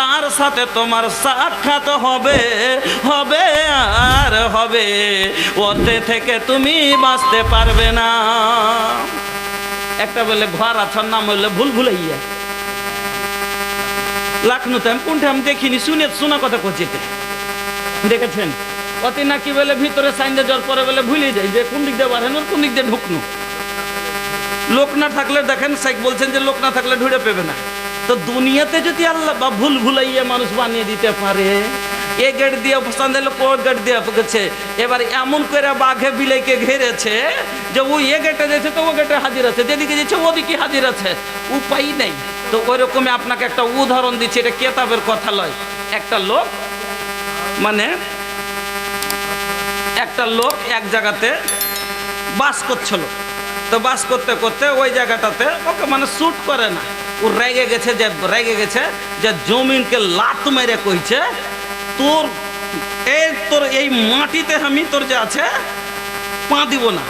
তার সাথে তোমার সাক্ষাৎ হবে হবে আর হবে, ওতে থেকে তুমি বাঁচতে পারবে না। একটা বলে ঘর আছার নাম হইলে ভুলভুলাইয়া, লাখনৌতে আমি কোনটা আমি দেখিনি, শোনা কথা কচিতে দেখেছেন। অতি নাকি বলে ভিতরে সাইন্ডে জ্বর পরে বলে ভুলে যায় যে কোন দিক দিয়ে বাড়েন কোন দিক দিয়ে ঢুকনো। লোক না থাকলে দেখেন সাইক বলছেন যে লোক না থাকলে ঢুড়ে পেবে না। তো দুনিয়াতে যদি আল্লাহ বা ভুল ভুলাইয়া মানুষ বানিয়ে দিতে পারে, এ গেট দিয়ে অবস্থান দিল কোন গেট দিয়ে গেছে, এবার এমন করে বাঘে বিলেকে ঘেরেছে যে ওই এ গেটে যেছে তো ও গেটে হাজির আছে, যেদিকে যেছে ওদিকে হাজির আছে, উপায় নেই। তো ওই রকমই আপনাকে একটা উদাহরণ দিচ্ছে, এটা কেতাবের কথা লয়। একটা লোক মানে একটা লোক এক জায়গাতে বাস করছিল, তো বাস করতে করতে ওই জায়গাটাতে ওকে মানে শ্যুট করে না, ও রেগে গেছে যে জমিনকে লাত মেরে কইছে তোর এই মাটিতে আমি তোর যে আছে পা দিব না,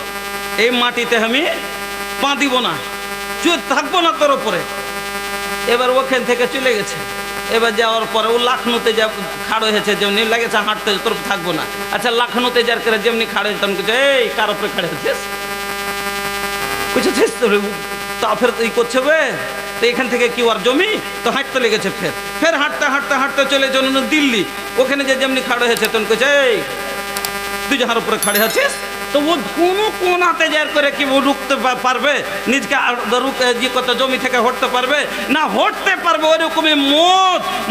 এই মাটিতে আমি পা দিব না, তুই থাকবো না তোর উপরে। এবার ওখান থেকে চলে গেছে। এবার যাওয়ার পরে ও লাখনৌতে যা খাড়ো হয়েছে, যেমনি লেগেছে হাঁটতে তোর থাকবো না। আচ্ছা লাখনৌতে যার করে যেমনি খাড়ো হয়েছে তখন কিছু এই কার উপরে খাড়ে হয়েছিস, বুঝেছিস তোর তা ফের এই করছে বে, তো এখান থেকে কি আর জমি, তো হাঁটতে লেগেছে। ফের হাঁটতে হাঁটতে হাঁটতে চলে চলুন দিল্লি, ওখানে যে যেমনি খাড়ো হয়েছে তখন কিছু এই তুই যাহার উপরে খাড়ে আছিস। তো ও কোনো কোন হাতে যার করে কি ও রুখতে পারবে নিজকে, কত জমি থেকে হটতে পারবে না, হটতে পারবে। ওইরকমই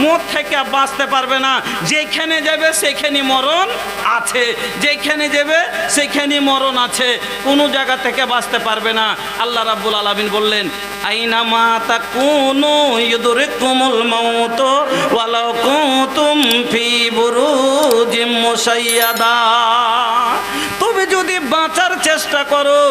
মত থেকে বাঁচতে পারবে না। যেখানে যাবে সেখানে মরণ আছে, যেখানে যাবে সেখানে মরণ আছে, কোনো জায়গা থেকে বাঁচতে পারবে না। আল্লাহ রাব্বুল আলামিন বললেন আইনামা তাকুনু ইউদরিকুমুল মাউত ওয়ালাউ কুনতুম ফি বুরুজিম মুশাইয়াদা। তুমি যদি বাঁচার চেষ্টা করো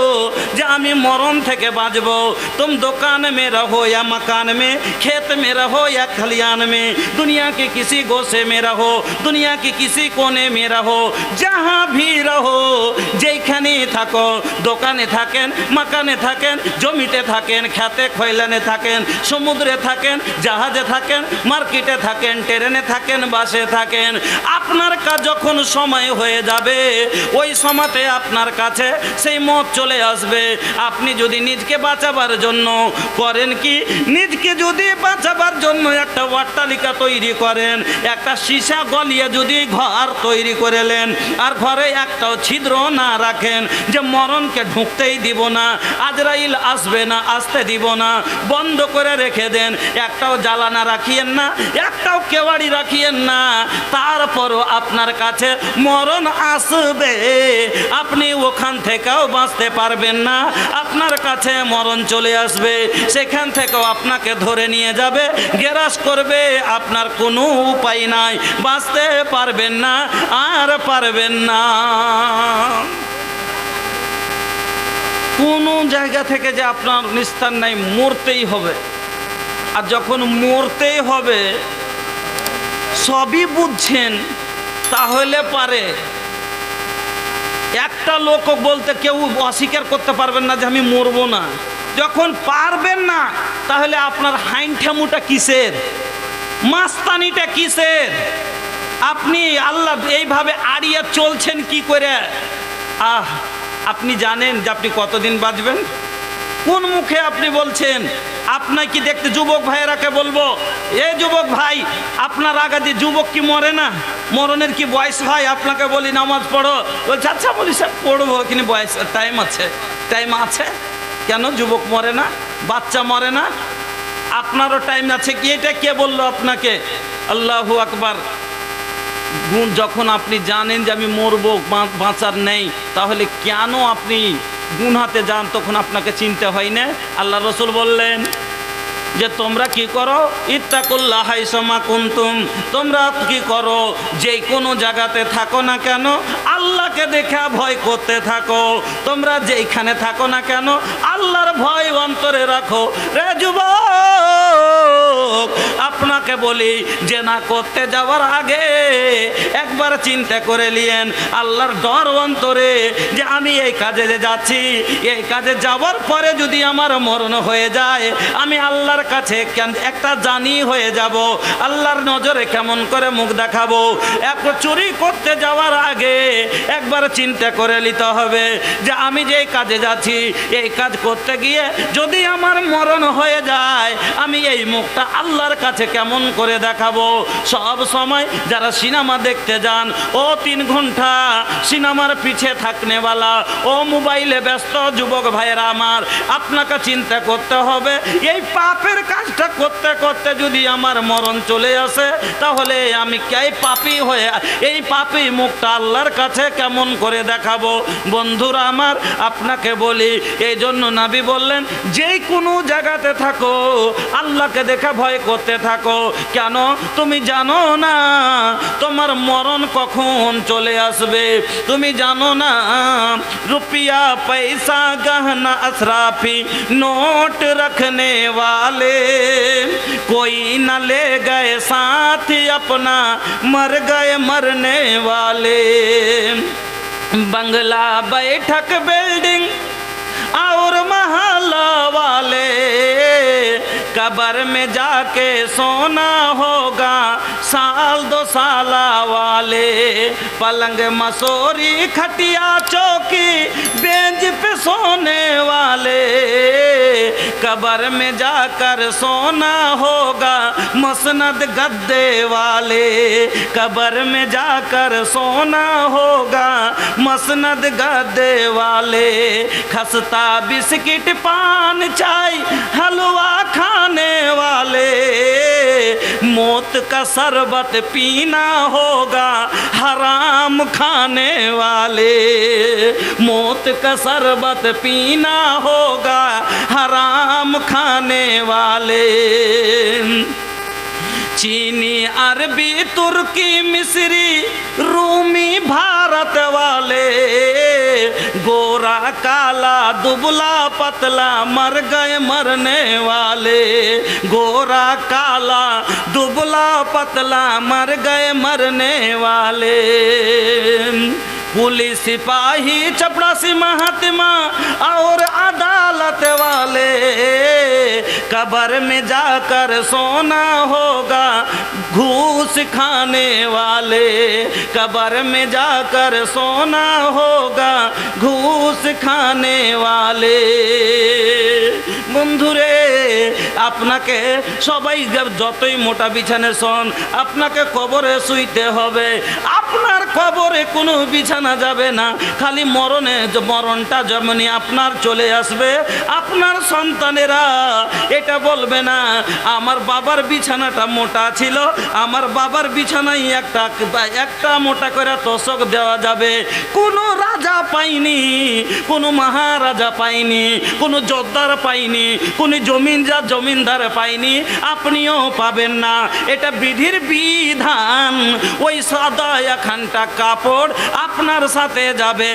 যে আমি মরণ থেকে বাঁচবো, तुम दुकान में रहो या मकान में, खेत में रहो या खलियान में, दुनिया के किसी गोशे में रहो, दुनिया के किसी कोने में रहो, जहाँ भी रहो, যেখানে থাকো, দোকানে থাকেন, মাকানে থাকেন, জমিতে থাকেন, খেতে খয়লানে থাকেন, সমুদ্রে থাকেন, জাহাজে থাকেন, মার্কেটে থাকেন, ট্রেনে থাকেন, বাসে থাকেন, আপনার কাজ যখন সময় হয়ে যাবে ওই সময়তে আপনার কাছে সেই মত চলে আসবে। আপনি যদি নিজকে বাঁচাবার জন্য করেন কি, নিজকে যদি বাঁচাবার জন্য একটা অট্টালিকা তৈরি করেন, একটা সীসা গলিয়ে যদি ঘর তৈরি করেলেন, আর ঘরে একটাও ছিদ্র না রাখেন যে মরণকে ঢুকতেই দিব না, আজরাইল আসবে না, আসতে দিব না, বন্ধ করে রেখে দেন, একটাও জ্বালানা রাখিয়েন না, একটাও কেওয়াড়ি রাখিয়েন না, তারপরও আপনার কাছে মরণ আসবে, আপনি ওখান থেকেও বাঁচতে পারবেন না, আপনার কাছে মরণ চলে আসবে, সেখান থেকেও আপনাকে ধরে নিয়ে যাবে, গ্রাস করবে, আপনার কোনো উপায় নাই, বাঁচতে পারবেন না আর পারবেন না। কোনো জায়গা থেকে যে আপনার নিস্তার নাই, মরতেই হবে। আর যখন মরতেই হবে সবই বুঝছেন, তাহলে পারে একটা লোক বলতে কেউ অস্বীকার করতে পারবেন না যে আমি মরবো না। যখন পারবেন না তাহলে আপনার হাইনঠামুটা কিসের, মাস্তানিটা কিসের, আপনি আল্লাহ এইভাবে আড়িয়ে চলছেন কি করে? আপনি জানেন যে আপনি কতদিন বাঁচবেন? কোন মুখে আপনি বলছেন? আপনার কি দেখতে যুবক ভাইয়েরাকে বলবো, এ যুবক ভাই আপনার আগে দিয়ে যুবক কি মরে না, মরণের কি বয়স হয়? আপনাকে বলি নামাজ পড়ো, বলছে আচ্ছা বলি স্যার পড়বো, কিন্তু বয়স টাইম আছে, টাইম আছে কেন? যুবক মরে না, বাচ্চা মরে না, আপনারও টাইম আছে কি? এটা কে বললো আপনাকে? আল্লাহু আকবার। যখন আপনি জানেন যে আমি মরবো, বাঁচার নেই, তাহলে কেন আপনি গুনহাতে যান? তখন আপনাকে চিনতে হয় না। আল্লাহ রসুল বললেন যে তোমরা কি করো, ইত্তাকুল্লাহ হাইসুমা কুনতুম, তোমরা কি করো, যে কোনো জায়গাতে থাকো না কেন আল্লাহকে দেখে ভয় করতে থাকো, তোমরা যেইখানে থাকো না কেন আল্লাহর ভয় অন্তরে রাখো। রে যুবক যুবক, আপনাকে বলি জেনা করতে যাওয়ার আগে একবার চিন্তা করে নিয়েন, আল্লাহর ডর অন্তরে, যে আমি এই কাজে যাচ্ছি, এই কাজে যাওয়ার পরে যদি আমার মরণ হয়ে যায়, আমি আল্লাহর কাছে একটা জানি হয়ে যাব, আল্লাহর নজরে কেমন করে মুখ দেখাবো। এক চুরি করতে যাওয়ার আগে একবার চিন্তা করে নিতে হবে যে আমি যে কাজে যাচ্ছি, এই কাজ করতে গিয়ে যদি আমার মরণ হয়ে যায়, আমি এই মুখটা আল্লাহর কাছে কেমন করে দেখাবো। সব সময় যারা সিনেমা দেখতে যান, ও 3 ঘন্টা সিনেমার পিছে থাকনেওয়ালা, ও মোবাইলে ব্যস্ত যুবক ভাইয়েরা আমার, আপনাকে চিন্তা করতে হবে এই পাপের কাজটা করতে করতে যদি আমার মরণ চলে আসে, তাহলে আমি কে পাপী হয়ে এই পাপী মুখটা আল্লাহর কাছে কেমন করে দেখাবো। বন্ধুরা আমার, আপনাকে বলি, এই জন্য নবী বললেন যে কোনো জায়গাতে থাকো আল্লাহকে দেখে ভয় করতে থাকো। কেন? তুমি জানো না তোমার মরণ কখন চলে আসবে, তুমি জানো না। रुपया पैसा गहना असराफी नोट रखने वाले कोई न ले गए साथ अपना, मर गए मरने वाले। बंगला बैठक बिल्डिंग और महला वाले, कब्र में जाके सोना होगा साल 2 साला वाले। पलंग मसोरी खटिया चौकी बेंच पे सोने वाले, कब्र में जाकर सोना होगा मसनद गद्दे वाले। कब्र में जाकर सोना होगा मसनद गद्दे वाले। खस्ता बिस्किट पान चाय हलवा खाने वाले, मौत का शरबत पीना होगा हराम खाने वाले। मौत का शरबत पीना होगा हराम खाने वाले। चीनी अरबी तुर्की मिस्री रूमी भारत वाले, गोरा काला दुबला पतला मर गए मरने वाले। गोरा काला दुबला पतला मर गए मरने वाले। पुलिस सिपाही चपरासी महात्मा और अदालत वाले, कब्र में जाकर सोना होगा घूस खाने वाले। कब्र में जाकर सोना होगा घूस खाने वाले। বন্ধুরে, আপনাকে সবাই যতই মোটা বিছানে শোন, আপনাকে কবরে শুইতে হবে। আপনার কবরে কোনো বিছানা যাবে না, খালি মরণটা যেমনি আপনার চলে আসবে, আপনার সন্তানেরা এটা বলবে না আমার বাবার বিছানাটা মোটা ছিল, আমার বাবার বিছানায় একটা মোটা করে তোষক দেওয়া যাবে। কোনো রাজা পাইনি, কোনো মহারাজা পাইনি, কোনো যোদ্ধার পাইনি, কোনো জমিনদার পাইনি, আপনিও পাবেন না। এটা বিধির বিধান। ওই সাদা একখানটা কাপড় আপনার সাথে যাবে,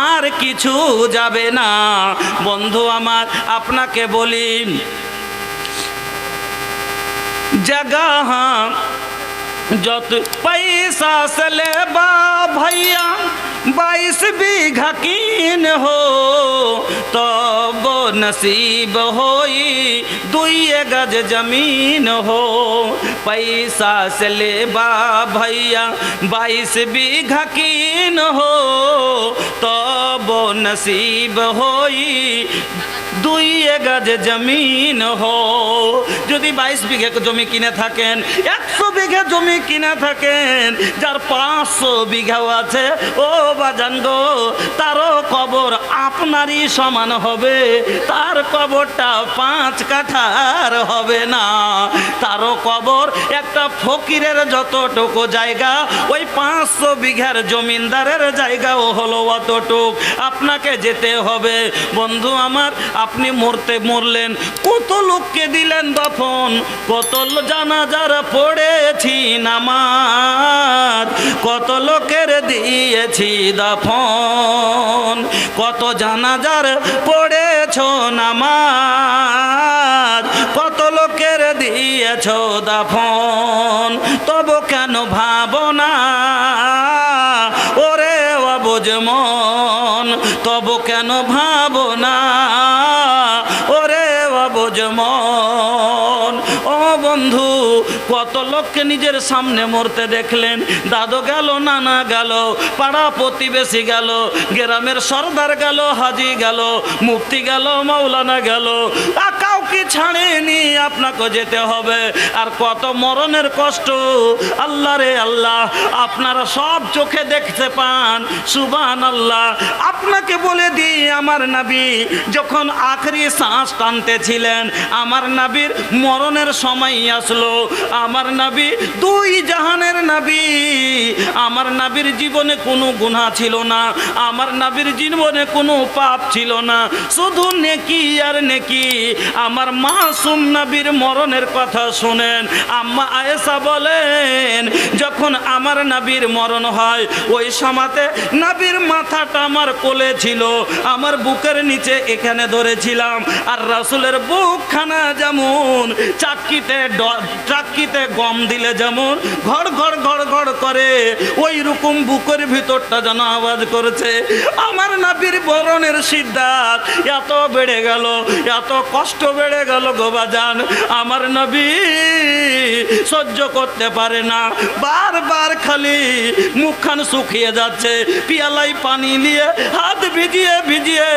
আর কিছু যাবে না। বন্ধু আমার, আপনাকে বলি, जगह যত पैसा से लेबा भैया 22 बीघा कीन हो, तो वो नसीब होई 2 गज जमीन हो। पैसा से लेबा भैया 22 बीघा कीन हो, तो वो नसीब होई 2 गज जमीन हो। যদি 22 বিঘা জমি কিনে থাকেন, 100 বিঘা জমি কিনে থাকেন, যার 500 বিঘাও আছে, ও বাজান গো, তারও কবর আপনারই সমান হবে। তার কবরটা 5 কাঠার হবে না। তারও কবর একটা ফকিরের যতটুকু জায়গা, ওই 500 বিঘার জমিনদারের জায়গাও হলো অতটুক। আপনাকে যেতে হবে। বন্ধু আমার, আপনি মরলেন, কত লোককে দিলেন দফন, কত জানাজার পড়েছি নামাজ, কত লোকের দিয়েছি দফন, কত জানাজার পড়েছ নামাজ, কত লোকের দিয়েছ দাফন, তবু কেন ভাবনা ওরে অবুঝ মন, তবু কেন ভাবনা ওরে অবুঝ মন। ও বন্ধু, কত লোককে নিজের সামনে মরতে দেখলেন, দাদু গেল, নানা গেল, পাড়া প্রতিবেশী গেল, গ্রামের সর্দার গেল, হাজি গেল, মুফতি গেল, মাওলানা গেল, কাউকে ছাড়েনি, আপনাকে যেতে হবে। আর কত মরণের কষ্ট, আল্লাহ রে আল্লাহ, আপনারা সব চোখে দেখতে পান, সুবহানাল্লাহ। আপনাকে বলে দিই, আমার নবী যখন আখেরি শ্বাস টানতেছিলেন, আমার নবীর মরণের সময় আসলো। আমার নবী দুই জাহানের নবী, আমার নবীর জীবনে কোনো গুনাহ ছিল না, আমার নবীর জীবনে কোনো পাপ ছিল না, শুধু নেকি আর নেকি। আমার মাসুম নবীর মরণের কথা শুনেন, আম্মা আয়েশা বলেন, যখন আমার নবীর মরণ হয় ওই সময়তে নবীর মাথাটা আমার কোলে ছিল, আমার বুকের নিচে এখানে ধরেছিলাম। আর রাসূলের বুকখানা যেমন চাক্কিতে গম দিলে যেমন ঘড় ঘড় ঘড় ঘড় করে, ওই রকম বুকের ভিতরটা যেন আওয়াজ করেছে। আমার নবীর মরণের সিদ্ধাত এত বেড়ে গেল, এত কষ্ট বেড়ে গেল গো বাজান, আমার নবী সহ্য করতে পারে না, বারবার খালি মুখখান শুকিয়ে যাচ্ছে, পিয়ালাই পানি নিয়ে হাত ভিজিয়ে ভিজিয়ে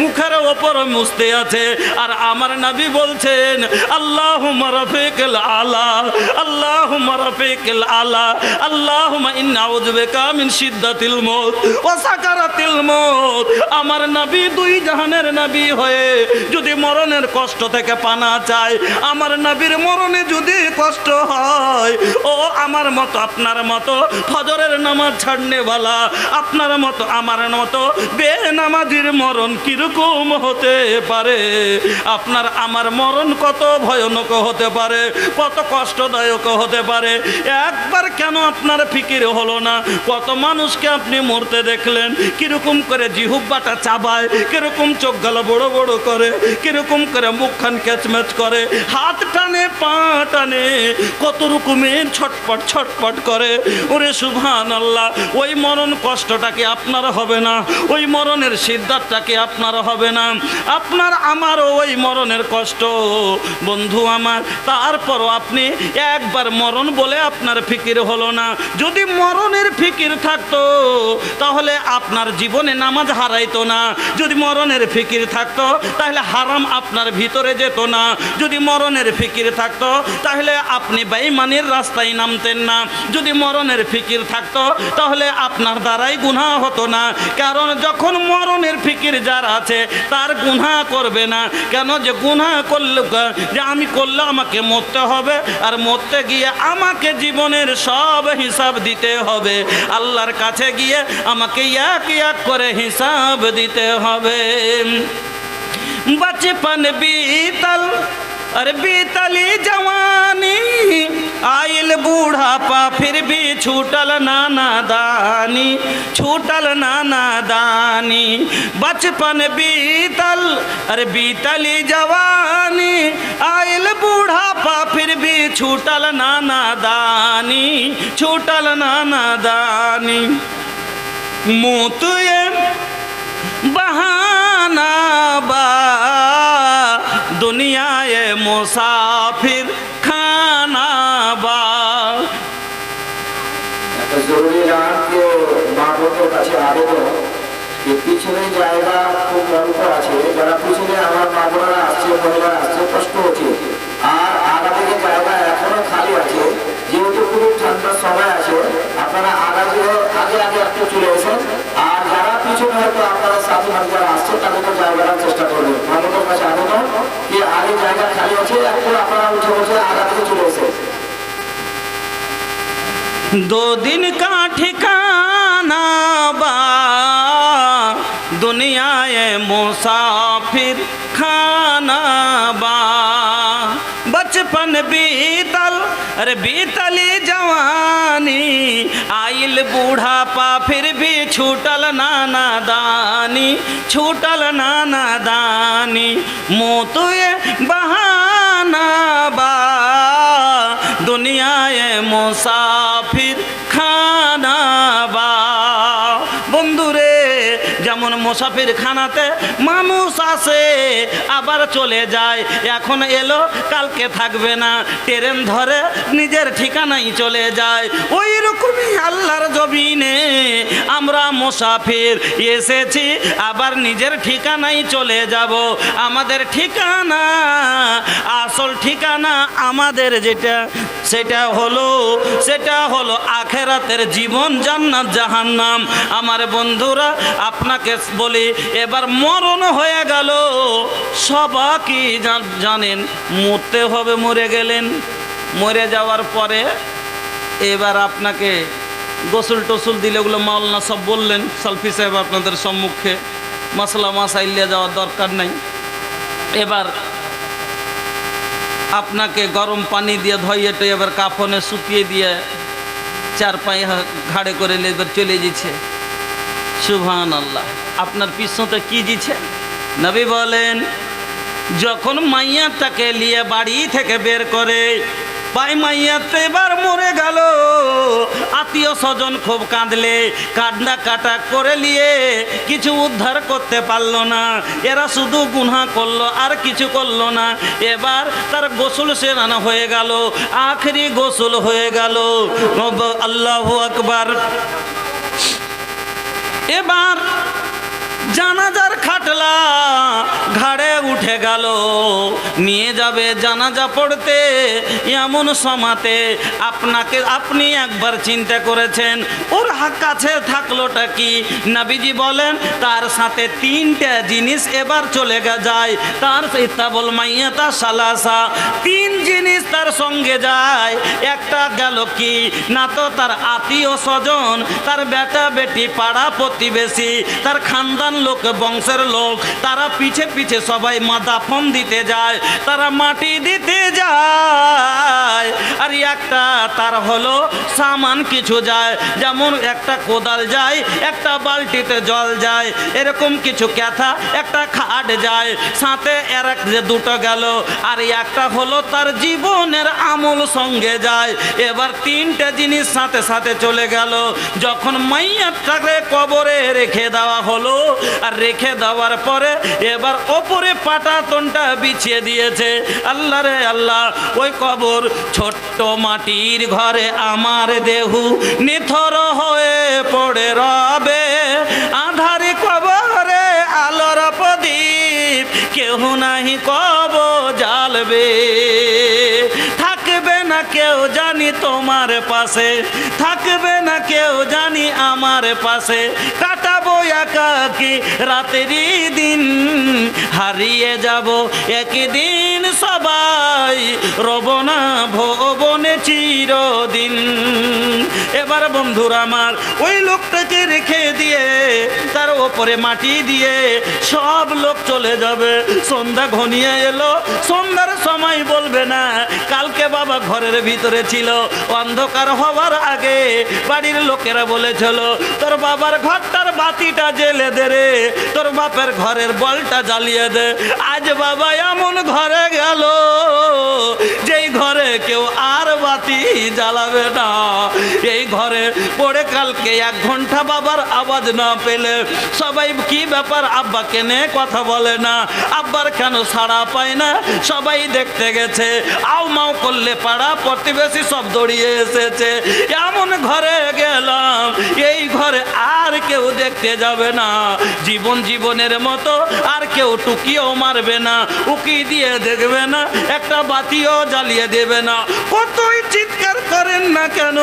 মুখের ওপর মুছতে আছে। আর আমার নবী বলছেন, আল্লাহুম্মা রাফিকুল আলা, আল্লাহুম্মা রাফিকুল আলা, আল্লাহুম্মা ইন্না আউযু বিকা মিন শিদ্দাতিল মউত ওয়া সাকারাতিল মউত। আমার নবী দুই জাহানের নবী হয়ে যদি মরণের কষ্ট থেকে পানা চায়, আমার নবীর মরণে যদি কষ্ট হয়, ও আমার মতো আপনার মতো ফজরের নামাজ ছাড়নেওয়ালা, আপনার মতো আমার মতো বেনামাজির মরণ কিরকম হতে পারে, আপনার আমার মরণ কত ভয়ানক হতে পারে, কত কষ্টদায়ক হতে পারে। একবার কেন আপনার ফিকির হলো না? কত মানুষকে আপনি মরতে দেখলেন, কিরকম করে জিহুব্বাটা চাবায়, কিরকম চোখ গালা বড় বড় করে, কিরকম করে মুখখান ক্যাচম্যাচ করে, হাত টানে পা টানে, কত রকমের ছটপট ছটপট করে। ওরে সুবহানাল্লাহ, ওই মরণ কষ্টটা কি আপনার হবে না? ওই মরণের সিদ্ধাতটা কি আপনার হবে না? আপনার আমারও ওই মরণের কষ্ট বন্ধু আমার। তারপরও আপনি একবার মরণ বলে আপনার ফিকির হলো না। যদি মরণের ফিকির থাকতো তাহলে আপনার জীবনে নামাজ হারাইতো না, যদি মরণের ফিকির থাকতো তাহলে হারাম আপনার ভিতরে যেত না, যদি মরণের ফিকির থাকতো তাহলে আপনি বেঈমানের রাস্তায় নামতেন না, যদি মরণের ফিকির থাকতো তাহলে আপনার দ্বারাই গুনাহ হতো না। কারণ যখন মরণের ফিকির যার আছে তার গুনাহ করবে না। কেন? যে গুনাহ করলে, যে আমি করলে আমাকে মরতে হবে, আর মরতে গিয়ে আমাকে জীবনের সব হিসাব দিতে হবে, আল্লাহর কাছে গিয়ে আমাকে এক এক করে হিসাব দিতে হবে। बचपन बीतल अरे बीतली जवानी, आइल बूढ़ापा फिर भी छूटल नाना दानी, छूटल नाना दानी। बचपन बीतल अरे बीतली जवानी, आइल बूढ़ापा फिर भी छूटल नाना दानी, छूटल नाना दानी। मौत ये बहाना बा, दुनिया ये मुसाफिर खाना बा। জরুরি গান के মা বোনদের কাছে আবেদন, পিছনে জায়গা খুব অল্প আছে, যারা পিছনে আমার মা বোনেরা আসছে, মহিলারা আসছে, কষ্ট হচ্ছে, আর আগা থেকে জায়গা এখনো খালি আছে, যেহেতু খুব ঠান্ডার সময় আছে, আপনারা আগে আগে একটু চলে এসেন। আর যারা পিছনে হয়তো আপনারা সাথী ভাই যারা আসছে তাদেরকে জায়গা দেওয়ার চেষ্টা করবেন। আমাদের কাছে আবেদন যে আগে জায়গা খালি আছে, একটু আপনারা উঠে বসে আগা থেকে চলে এসেন। दो दिन का ठिकाना बा, दुनिया ये मुसाफिर खाना बा। बचपन बीतल अरे बीतली जवानी, आइल बूढ़ापा फिर भी छूटल नाना दानी, छूटल नाना दानी। मौत ये बहाना बा, দুনিয়ায় মুসাফির খানা বা। বন্ধুরে, যেমন মুসাফির খানাতে মানুষ আসে আবার চলে যায়, এখন এলো কালকে থাকবে না, ট্রেন ধরে নিজের ঠিকানায় চলে যায়, ওই রকমই আল্লাহর জমিনে আমরা মুসাফির, এসেছি আবার নিজের ঠিকানায় চলে যাব। আমাদের ঠিকানা, আসল ঠিকানা আমাদের যেটা, সেটা হলো আখেরাতের জীবন, জান্নাত জাহান্নাম। আমার বন্ধুরা, আপনাকে বলি, এবার মরণ হয়ে গেল, সবাই জানেন মরতে হবে, মরে গেলেন। মরে যাওয়ার পরে এবার আপনাকে গোসল টোসল দিলে, ওগুলো মাওলানা সব বললেন, সালফি সাহেব আপনাদের সম্মুখে, মশলা মাসাইলে যাওয়ার দরকার নাই। এবার আপনাকে গরম পানি দিয়ে ধুইয়ে টুয়ে এবার কাফনে শুকিয়ে দিয়ে চার পায়ে ঘাড়ে করে এবার চলে যাচ্ছে। সুবহানাল্লাহ। আপনার পিছনটা কি দিচ্ছে? নবী বলেন, যখন মাইয়াটাকে নিয়ে বাড়ি থেকে বের করে, ভাই মাইয়াতে এবার মরে গেল, আত্মীয় স্বজন খুব কাঁদলে, কান্না কাটা করে নিয়ে কিছু উদ্ধার করতে পারলো না, এরা শুধু গুনাহ করলো আর কিছু করলো না। এবার তার গোসল সেরানো হয়ে গেল, আখেরি গোসল হয়ে গেল। আল্লাহু আকবার। এবার জানাজার খাটলা ঘাড়ে উঠে গেল, নিয়ে যাবে জানাজা পড়তে। এমন সমাতে আপনি একবার চিন্তা করেছেন ওর কাছে থাকলোটা কি? নবীজি বলেন, তার সাথে তিনটা জিনিস এবার চলে যায়। তার ইত্তাবল মাইয়াতা সালাসা, তিন জিনিস তার সঙ্গে যায়। একটা গেল কি না, তো তার আত্মীয় স্বজন, তার বেটা বেটি, পাড়া প্রতিবেশী, তার খানদান লোক, বংশের লোক, তারা পিছে পিছে সবাই দাফন দিতে যায়, তারা মাটি দিতে যায়। আর একটা তার হলো সামান কিছু যায়, যেমন একটা কোদাল যায়, একটা বালতিতে জল যায়, এরকম কিছু ক্যাথা, একটা খাট যায়, সাথে এর যে দুটো গেল। আর একটা হলো তার জীবনের আমল সঙ্গে যায়। এবার তিনটা জিনিস সাথে সাথে চলে গেল। যখন মাইয়াটাকে কবরে রেখে দেওয়া হলো, আর রেখে দেওয়ার পরে এবার ওপরে পাটাতনটা বিছিয়ে দিয়েছে। আল্লাহ রে আল্লাহ, ওই কবর ছোট্ট মাটির ঘরে আমার দেহু নিথর হয়ে পড়ে রবে, আধারে কবরে আলোর প্রদীপ কেহ নাহি কব জ্বালবে। থাকবে না কেউ জানি তোমার পাশে, থাকবে না কেউ জানি আমার পাশে, কাটাবো একাকী রাতেরই দিন, হারিয়ে যাব একদিন সবাই, রব না ভবনে চিরদিন। এবার বন্ধুরা আমার, ওই লোকটাকে রেখে দিয়ে তার ওপরে মাটি দিয়ে সব লোক চলে যাবে। সন্ধ্যা ঘনিয়ে এলো, সন্ধ্যার সময় বলবে না কালকে বাবা ঘরের ভিতরে ছিল, অন্ধকার হওয়ার আগে বাড়ির লোকেরা বলেছিল তোর বাবার ঘরটার বাতিটা জ্বেলে দে রে, তোর বাপের ঘরের বলটা জ্বালিয়ে দে। আজ বাবা এমন ঘরে গেল যেই ঘরে কেউ আর বাতি জ্বালাবে না। এই ঘরে পড়ে কালকে 1 ঘন্টা বাবার আওয়াজ না পেলে সবাই কি ব্যাপার, আব্বা কেনে কথা বলে না, আব্বার কেন সাড়া পায় না, সবাই দেখতে গেছে। আও মাও করলে পাড়া প্রতিবেশী সব দৌড়িয়ে এসেছে। এমন ঘরে গেলাম, এই ঘরে আর কেউ দেখতে যাবে না। জীবন জীবনের মতো আর কেউ টুকিও মারবে না, উকি দিয়ে দেখবে না, একটা বাতিও জ্বালিয়ে দেবে না। কতই চিৎকার করেন না কেন,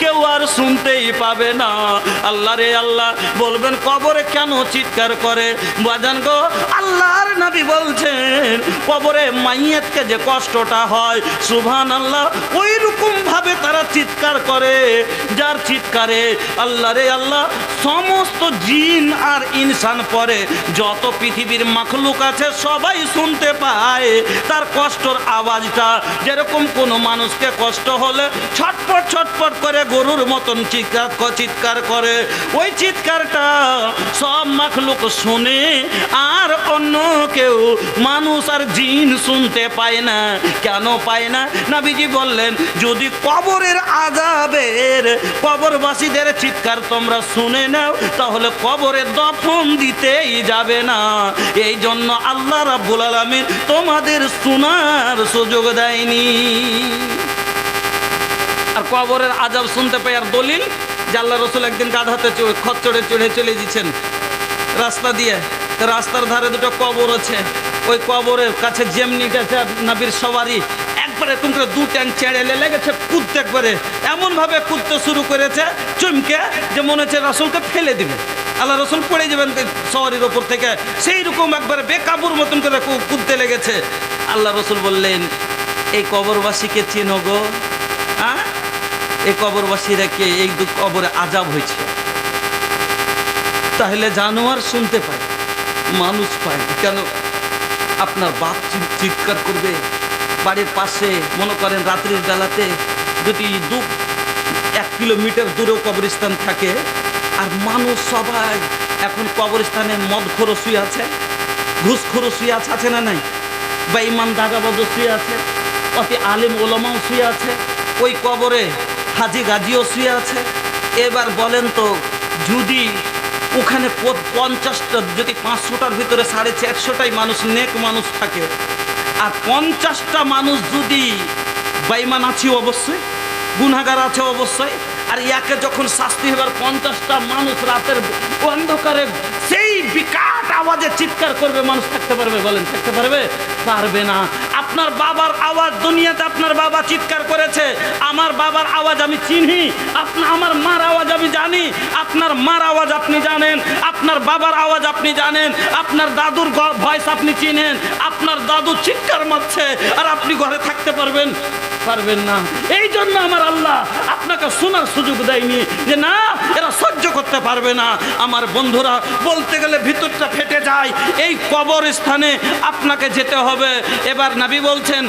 কেউ আর শুনতেই পাবে না। আল্লাহ রে আল্লাহ, বলবেন কবরে কেন চিৎকার করে? বাজান গো, আল্লাহর নবী বলছেন কবরে মাইয়াতকে যে কষ্টটা হয়, সুবহানাল্লাহ, ওই রকম ভাবে তারা যারা চিৎকার করে, যার চিৎকারে আল্লাহ রে আল্লাহ সমস্ত জিন আর ইনসান পরে যত পৃথিবীর মাখলুক আছে সবাই শুনতে পায় তার কষ্টর আওয়াজটা। যেরকম কোনো মানুষকে কষ্ট হলে ছটপট ছটপট করে গরুর মতন চিৎকার করে, ওই চিৎকারটা সব মাখলুক শুনে, আর অন্য কেউ মানুষ আর জিন শুনতে পায় না। কেন পায় না? নবীজি বললেন, যদি কবরের আযাবের কবরবাসীদের চিৎকার তোমরা শুনে নাও তাহলে কবরে দফন দিতেই যাবে না। এই জন্য আল্লাহ রাব্বুল আলামিন তোমাদের শোনার সুযোগ দেয়নি। আর কবরের আযাব শুনতে পাই আর দলিল যে আল্লাহ রসুল একদিন গাধাতে খচ্চড়ে চড়ে চলে দিচ্ছেন রাস্তা দিয়ে, তো রাস্তার ধারে দুটো কবর আছে, ওই কবরের কাছে যেমনি গেছে নবীর সওয়ারি একবারে তুমি দু ট্যাং চেড়ে লেগেছে কুদতে, একবারে এমনভাবে কুদতে শুরু করেছে চমকে যে মনে হচ্ছে রাসূলকে ফেলে দিবে, আল্লাহ রসুল পড়ে যাবেন সওয়ারির ওপর থেকে, সেই রকম একবারে বেকাবুর মতন করে কুদতে লেগেছে। আল্লাহ রসুল বললেন, এই কবরবাসীকে চিনো গো? হ্যাঁ, এই কবরবাসীরা কে? এই কবরে আযাব হয়েছে। তাহলে জানোয়ার শুনতে পায়, মানুষ পায় না। কেন? আপনার বাপ চিৎকার করবে বাড়ির পাশে, মনে করেন রাত্রির বেলাতে যদি 1 কিলোমিটার দূরেও কবরস্থান থাকে, আর মানুষ সবাই এখন কবরস্থানে মদখোর শুয়ে আছে, ঘুষখোর শুয়ে আছে, আছে না নাই? বেঈমান দাগাবাজ শুয়ে আছে, অতি আলেম ওলামাও শুয়ে আছে, ওই কবরে হাজি গাজিও শুয়ে আছে। এবার বলেন তো, যদি ওখানে 50টা, যদি 500টার ভিতরে 450টাই মানুষ নেক মানুষ থাকে, আর 50টা মানুষ যদি বেঈমান আছে অবশ্যই, গুনাহগার আছে অবশ্যই, আর একে যখন শাস্তি হবার 50টা মানুষ রাতের অন্ধকারে সেই বিকট আওয়াজে চিৎকার করবে, মানুষ থাকতে পারবে? বলেন, থাকতে পারবে? পারবে না। আপনার বাবার আওয়াজ দুনিয়াতে আপনার বাবা চিৎকার করেছে, আমার বাবার আওয়াজ আমি চিনি, আমার মার আওয়াজ আমি জানি, আপনার মার আওয়াজ আপনি জানেন, আপনার বাবার আওয়াজ আপনি জানেন, আপনার দাদুর ভয়েস আপনি চিনেন, আপনার দাদু চিৎকার মারছে, আর আপনি ঘরে থাকতে পারবেন? পারবেন না। এই জন্য আমার আল্লাহ আপনাকে শোনার সুযোগ দেয়নি, যে না এরা সহ্য করতে পারবে না। আমার বন্ধুরা, বলতে গেলে ভিতরটা ফেটে যায়। এই কবরস্থানে আপনাকে যেতে হবে। এবার নবী বলছেন,